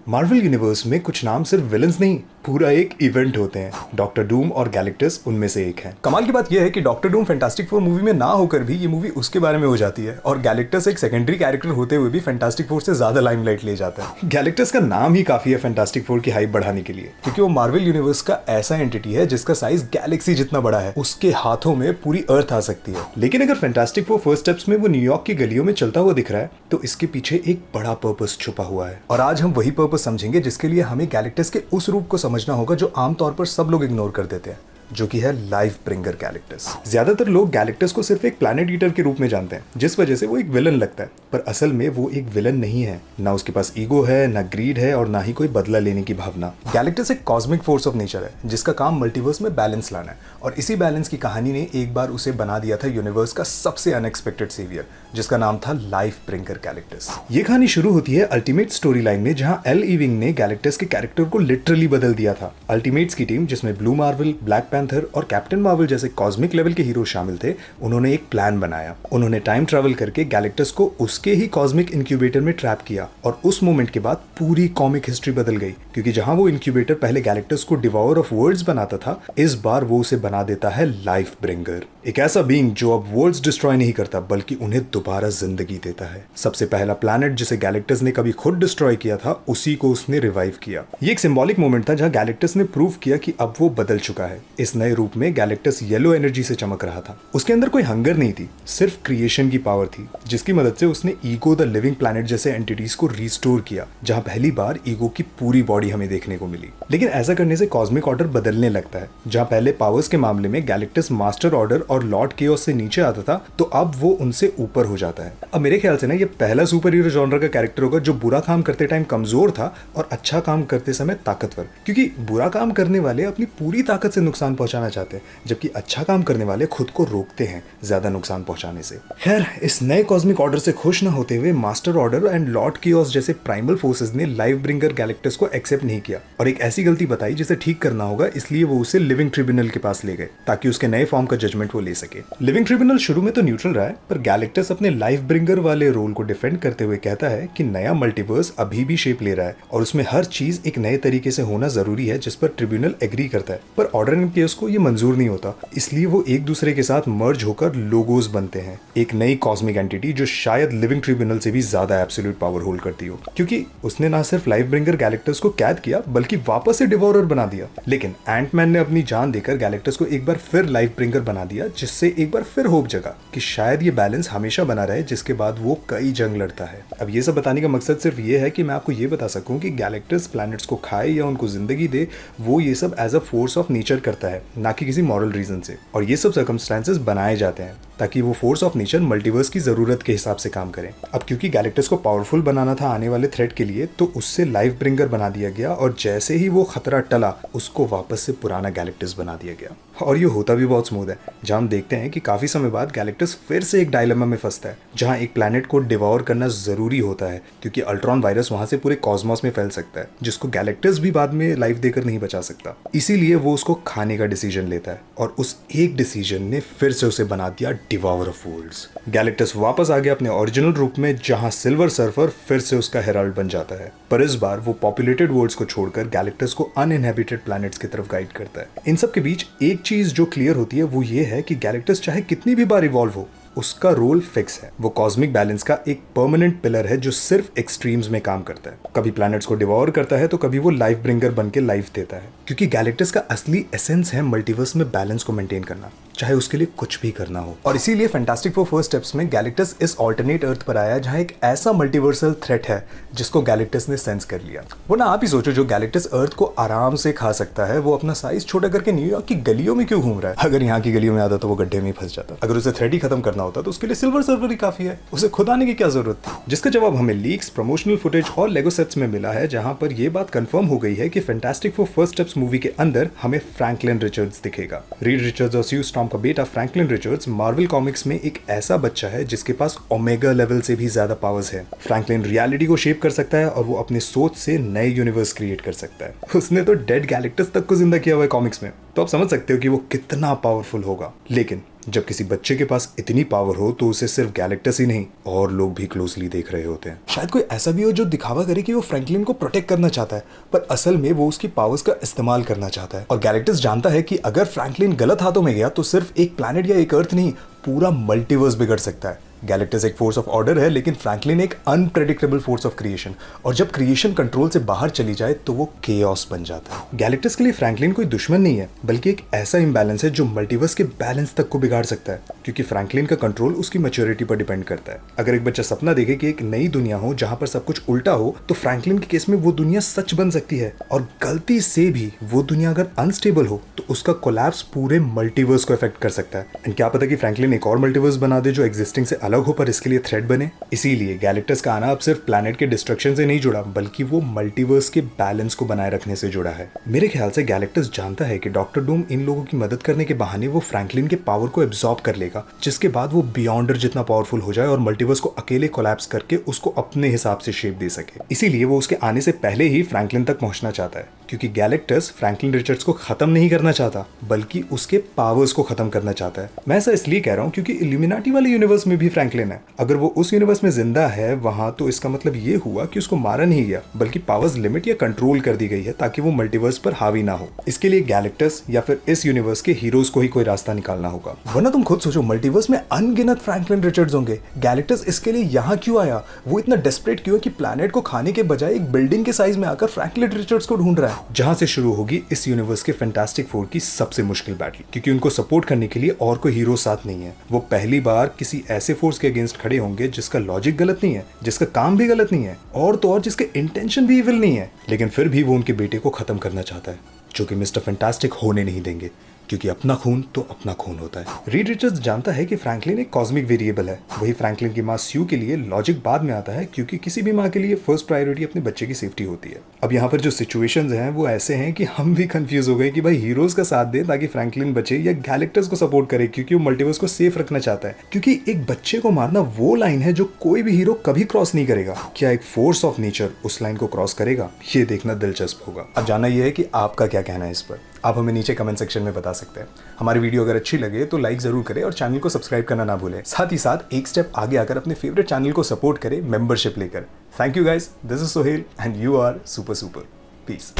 Marvel universe में कुछ नाम सिर्फ विलन्स नहीं, पूरा एक इवेंट होते हैं। डॉक्टर डूम और गैलेक्टस उनमें से एक है। कमाल की बात यह है कि doctor Doom fantastic four movie में ना होकर भी ये मूवी उसके बारे में हो जाती है और गैलेक्टस एक सेकेंडरी कैरेक्टर होते हुए भी फैंटास्टिक फोर से ज्यादा लाइमलाइट ले जाता है। गैलेक्टस का नाम ही काफी है फैंटास्टिक फोर की हाइप बढ़ाने के लिए, क्योंकि वो मार्वल यूनिवर्स का ऐसा एंटिटी है जिसका साइज गैलेक्सी जितना बड़ा है। उसके हाथों में पूरी अर्थ आ सकती है। लेकिन अगर फैंटास्टिक फोर फर्स्ट स्टेप्स में वो न्यूयॉर्क की गलियों में चलता हुआ दिख रहा है तो इसके पीछे एक बड़ा पर्पस छुपा हुआ है। और आज हम वही पर्पस समझेंगे जिसके लिए हमें गैलेक्टस के उस रूप को समझना होगा जो आमतौर पर सब लोग इग्नोर कर देते हैं, जो कि है लाइफ ब्रिंगर गैलेक्टस। ज्यादातर लोग गैलेक्टस को सिर्फ एक प्लैनेट ईटर के रूप में जानते हैं, जिस वजह से वो एक विलन लगता है। पर असल में वो एक विलन नहीं है। ना उसके पास ईगो है, ना ग्रीड है और ना ही कोई बदला लेने की भावना। गैलेक्टस एक कॉस्मिक फोर्स ऑफ नेचर है जिसका काम मल्टीवर्स में बैलेंस लाना है। और इसी बैलेंस की कहानी ने एक बार उसे बना दिया था यूनिवर्स का सबसे अनएक्सपेक्टेड सेवियर, जिसका नाम था लाइफ ब्रिंगर गैलेक्टस। ये कहानी शुरू होती है अल्टीमेट स्टोरी लाइन में, जहां एल इविंग ने गैलेक्टस के कैरेक्टर को लिटरली बदल दिया था। अल्टीमेट्स की टीम, जिसमें ब्लू मार्वल, ब्लैक पैंथर और कैप्टन मार्वल जैसे कॉस्मिक लेवल के हीरो शामिल थे, उन्होंने एक प्लान बनाया। उन्होंने टाइम ट्रैवल करके गैलेक्टस को उसके ही कॉस्मिक इंक्यूबेटर में ट्रैप किया और उस मोमेंट के बाद पूरी कॉमिक हिस्ट्री बदल गई, क्योंकि जहां वो इंक्यूबेटर पहले गैलेक्टस को डिवॉर ऑफ वर्ल्ड्स बनाता था, इस बार वो उसे बना देता है लाइफ ब्रिंगर, एक ऐसा बीइंग जो अब वर्ल्ड्स डिस्ट्रॉय नहीं करता बल्कि उन्हें दोबारा जिंदगी देता है। सबसे पहला प्लैनेट जिसे गैलेक्टस ने कभी खुद डिस्ट्रॉय किया था, उसी को उसने रिवाइव किया। ये एक सिंबॉलिक मोमेंट था जहां गैलेक्टस ने प्रूव किया कि अब वो बदल चुका है। इस नए रूप में गैलेक्टस येलो एनर्जी से चमक रहा था। उसके अंदर कोई हंगर नहीं थी, सिर्फ क्रिएशन की पावर थी, जिसकी मदद से उसने ईगो द लिविंग प्लैनेट जैसे एंटिटीज को रिस्टोर किया, जहां पहली बार ईगो की पूरी बॉडी हमें देखने को मिली। लेकिन ऐसा करने से कॉस्मिक ऑर्डर बदलने लगता है। जहां पहले पावर्स के मामले में गैलेक्टस मास्टर ऑर्डर और लॉर्ड केओस से नीचे आता था, तो अब वो उनसे ऊपर हो जाता है। अब मेरे ख्याल से ना ये पहला सुपर हीरो जॉनर का कैरेक्टर होगा जो बुरा काम करते टाइम कमजोर था और अच्छा काम करते समय ताकतवर, क्योंकि बुरा काम करने वाले अपनी पूरी ताकत से नुकसान पहुंचाना चाहते हैं, जबकि अच्छा काम करने वाले खुद को रोकते हैं ज्यादा नुकसान पहुंचाने से। खैर, इस नए कॉस्मिक ऑर्डर से खुश न होते हुए master order and Lord chaos जैसे प्राइमल फोर्सेस ने लाइफ ब्रिंगर गैलेक्टस को एक्सेप्ट नहीं किया और एक ऐसी गलती बताई जिसे ठीक करना होगा, इसलिए वो उसे लिविंग ट्रिब्यूनल के पास ले गए ताकि उसके नए फॉर्म का जजमेंट वो ले सके। लिविंग ट्रिब्यूनल शुरू में तो न्यूट्रल रहा है, पर गैलेक्टस अपने लाइफ ब्रिंगर वाले रोल को डिफेंड करते हुए कहता है कि नया मल्टीवर्स अभी भी शेप ले रहा है और उसमें हर चीज एक नए तरीके से होना जरूरी है, जिस पर ट्रिब्यूनल एग्री करता है। पर ऑर्डर एंड केओस को ये मंजूर नहीं होता, इसलिए वो एक दूसरे के साथ मर्ज होकर लोगोस बनते हैं, एक नई कॉस्मिक एंटिटी जो शायद लिविंग ट्रिब्यूनल से भी ज्यादा एब्सोल्यूट पावर होल्ड करती हो, क्योंकि उसने ना सिर्फ लाइफ ब्रिंगर गैलेक्टस को कैद किया बल्कि वापस से डिवोरर बना दिया। लेकिन एंटमैन ने अपनी जान देकर गैलेक्टस को एक बार फिर लाइफ ब्रिंगर बना दिया, जिससे एक बार फिर होप जगा कि शायद ये बैलेंस हमेशा बना रहे, जिसके बाद वो कई जंग लड़ता है। अब ये सब बताने का मकसद सिर्फ ये है कि मैं आपको ये बता सकूं कि गैलेक्टस प्लैनेट्स को खाए या उनको जिंदगी दे, वो ये सब as a force of nature करता है, ना कि किसी मॉरल रीजन से। और ये सब सर्कमस्टेंसेस बनाए जाते हैं ताकि वो फोर्स ऑफ नेचर मल्टीवर्स की जरूरत के हिसाब से काम करें। अब क्योंकि गैलेक्टस को पावरफुल बनाना था आने वाले थ्रेट के लिए, तो उससे लाइफ ब्रिंगर बना दिया गया और जैसे ही वो खतरा टला, उसको वापस से पुराना गैलेक्टस बना दिया गया। और ये होता भी बहुत स्मूथ है, जहां हम देखते हैं कि काफी समय बाद गैलेक्टस फिर से एक डायलेमा में फंसता है, जहां एक प्लैनेट को डिवॉर करना जरूरी होता है, क्योंकि अल्ट्रॉन वायरस वहां से पूरे कॉस्मोस में फैल सकता है, जिसको गैलेक्टस भी बाद में लाइफ देकर नहीं बचा सकता। इसीलिए वो उसको खाने का डिसीजन लेता है और उस एक डिसीजन ने फिर से उसे बना दिया डिवॉर ऑफ वर्ल्ड्स। गैलेक्टस वापस आ गया अपने ओरिजिनल रूप में, जहां सिल्वर सर्फर फिर से उसका हेराल्ड बन जाता है, पर इस बार वो पॉपुलेटेड वर्ल्ड्स को छोड़कर गैलेक्टस को अनइनहेबिटेड प्लैनेट्स की तरफ गाइड करता है। इन सब के बीच एक चीज जो क्लियर होती है वो ये है कि गैलेक्टस चाहे कितनी भी बार इवॉल्व हो, उसका रोल फिक्स है। वो कॉस्मिक बैलेंस का एक परमानेंट पिलर है जो सिर्फ एक्सट्रीम्स में काम करता है। कभी प्लैनेट्स को डिवॉर करता है तो कभी वो लाइफ ब्रिंगर बन के लाइफ देता है, क्योंकि गैलेक्टस का असली एसेंस है मल्टीवर्स में बैलेंस को मेंटेन करना, चाहे उसके लिए कुछ भी करना हो। और इसीलिए फैंटास्टिक फोर फर्स्ट स्टेप्स में गैलेक्टस इस ऑल्टरनेट अर्थ पर आया, जहां एक ऐसा मल्टीवर्सल थ्रेट है जिसको गैलेक्टस ने सेंस कर लिया। वो ना आप ही सोचो, जो गैलेक्टस अर्थ को आराम से खा सकता है, वो अपना साइज छोटा करके न्यूयॉर्क की गलियों में क्यों घूम रहा है? अगर यहाँ की गलियों में आता तो वो गड्ढे में ही फंस जाता। अगर उसे थ्रेट ही खत्म करना होता तो उसके लिए सिल्वर सर्वर ही काफी है, उसे खुद आने की क्या जरूरत थी? जिसका जवाब हमें लीक्स, प्रमोशनल फुटेज और लेगो सेट्स में मिला है, जहां पर यह बात कंफर्म हो गई है कि fantastic four first steps movie के अंदर हमें फ्रैंकलिन रिचर्ड्स दिखेगा। रीड रिचर्ड्स और स्यू स्टॉर्म का बेटा फ्रैंकलिन रिचर्ड्स मार्वल कॉमिक्स में एक ऐसा बच्चा है जिसके पास ओमेगा लेवल से भी ज्यादा पावर्स है। फ्रैंकलिन रियलिटी को शेप कर सकता है और वो अपने सोच से नए यूनिवर्स क्रिएट कर सकता है। उसने तो डेड गैलेक्टस तक को जिंदा किया हुआ है कॉमिक्स में। तो आप समझ सकते हो कि वो कितना पावरफुल होगा। लेकिन जब किसी बच्चे के पास इतनी पावर हो तो उसे सिर्फ गैलेक्टस ही नहीं और लोग भी क्लोजली देख रहे होते हैं। शायद कोई ऐसा भी हो जो दिखावा करे कि वो फ्रैंकलिन को प्रोटेक्ट करना चाहता है, पर असल में वो उसकी पावर्स का इस्तेमाल करना चाहता है। और गैलेक्टस जानता है कि अगर फ्रैंकलिन गलत हाथों में गया तो सिर्फ एक प्लैनेट या एक अर्थ नहीं, पूरा मल्टीवर्स बिगड़ सकता है। गैलेक्टस एक फोर्स ऑफ ऑर्डर है, लेकिन फ्रैंकलिन एक अनप्रेडिक्टेबल फोर्स ऑफ क्रिएशन, और जब क्रिएशन कंट्रोल से बाहर चली जाए तो वो केओस बन जाता है। गैलेक्टस के लिए फ्रैंकलिन कोई दुश्मन नहीं है, बल्कि एक ऐसा इम्बैलेंस है जो मल्टीवर्स के बैलेंस तक को बिगाड़ सकता है, क्योंकि फ्रैंकलिन का कंट्रोल उसकी मैच्योरिटी पर डिपेंड करता है। अगर एक बच्चा सपना देखे कि एक नई दुनिया हो जहां पर सब कुछ उल्टा हो, तो फ्रैंकलिन के केस में वो दुनिया सच बन सकती है। और गलती से भी वो दुनिया अगर अनस्टेबल हो तो उसका कोलैप्स पूरे मल्टीवर्स को इफेक्ट कर सकता है। एंड क्या पता कि फ्रैंकलिन एक और मल्टीवर्स बना दे जो एग्जिस्टिंग से अलग हो पर इसके लिए थ्रेट बने। इसीलिए गैलेक्टस का आना अब सिर्फ प्लैनेट के डिस्ट्रक्शन से नहीं जुड़ा, बल्कि वो मल्टीवर्स के बैलेंस को बनाए रखने से जुड़ा है। मेरे ख्याल से गैलेक्टस जानता है कि डॉक्टर डूम इन लोगों की मदद करने के बहाने वो फ्रैंकलिन के पावर को एब्जॉर्ब कर लेगा, जिसके बाद वो बियॉन्डर जितना पावरफुल हो जाए और मल्टीवर्स को अकेले कोलैप्स करके उसको अपने हिसाब से शेप दे सके। इसीलिए वो उसके आने से पहले ही फ्रैंकलिन तक पहुंचना चाहता है, क्योंकि गैलेक्टस फ्रैंकलिन रिचर्ड्स को खत्म नहीं करना चाहता, बल्कि उसके पावर्स को खत्म करना चाहता है। मैं ऐसा इसलिए कह रहा हूं क्योंकि इल्यूमिनाटी वाले यूनिवर्स में भी फ्रैंकलिन है। अगर वो उस यूनिवर्स में जिंदा है वहां, तो इसका मतलब ये हुआ कि उसको मारा नहीं गया, बल्कि पावर्स लिमिट या कंट्रोल कर दी गई है ताकि वो मल्टीवर्स पर हावी ना हो। इसके लिए गैलेक्टस या फिर इस यूनिवर्स के हीरोज को ही कोई रास्ता निकालना होगा। वरना तुम खुद सोचो, मल्टीवर्स में अनगिनत फ्रैंकलिन रिचर्ड्स होंगे, गैलेक्टस इसके लिए यहाँ क्यों आया? वो इतना डेस्परेट क्यों है कि प्लैनेट को खाने के बजाय एक बिल्डिंग के साइज में आकर फ्रैंकलिन रिचर्ड्स को ढूंढ रहा है? जहां से शुरू होगी इस यूनिवर्स के फैंटास्टिक फोर की सबसे मुश्किल बैटल, क्योंकि उनको सपोर्ट करने के लिए और कोई हीरो साथ नहीं है। वो पहली बार किसी ऐसे फोर्स के अगेंस्ट खड़े होंगे जिसका लॉजिक गलत नहीं है, जिसका काम भी गलत नहीं है, और तो और जिसके इंटेंशन भी इविल नहीं है, लेकिन फिर भी वो उनके बेटे को खत्म करना चाहता है, जो कि मिस्टर फैंटास्टिक होने नहीं देंगे, क्योंकि अपना खून तो अपना खून होता है। रीड रिचर्ड्स जानता है कि फ्रैंकलिन एक कॉस्मिक वेरिएबल है। वही फ्रैंकलिन की मां स्यू के लिए लॉजिक बाद में आता है, क्योंकि किसी भी मां के लिए फर्स्ट प्रायोरिटी अपने बच्चे की सेफ्टी होती है। अब यहाँ पर जो सिचुएशंस हैं वो ऐसे हैं कि हम भी कंफ्यूज हो गए कि भाई हीरोज का साथ दे ताकि फ्रैंकलिन बचे, या गैलेक्टस को सपोर्ट करे क्योंकि वो मल्टीवर्स को सेफ रखना चाहता है। क्योंकि एक बच्चे को मारना वो लाइन है जो कोई भी हीरो कभी क्रॉस नहीं करेगा। क्या एक फोर्स ऑफ नेचर उस लाइन को क्रॉस करेगा? ये देखना दिलचस्प होगा। अब जानना यह है कि आपका क्या कहना है इस पर। आप हमें नीचे कमेंट सेक्शन में बता सकते हैं। हमारी वीडियो अगर अच्छी लगे तो लाइक जरूर करें और चैनल को सब्सक्राइब करना ना भूलें। साथ ही साथ एक स्टेप आगे आकर अपने फेवरेट चैनल को सपोर्ट करें मेंबरशिप लेकर। Thank you guys, this is Sohail and you are super super. Peace.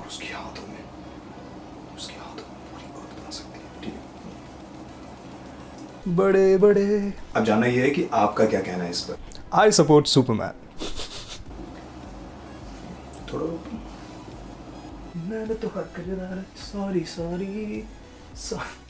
उसकी हाथों में पूरी बात बना सकती है, ठीक है? बड़े बड़े। अब जानना यह है कि आपका क्या कहना है इस पर। I support Superman. थोड़ा मैंने तो हक कर, सॉरी सॉरी सॉरी।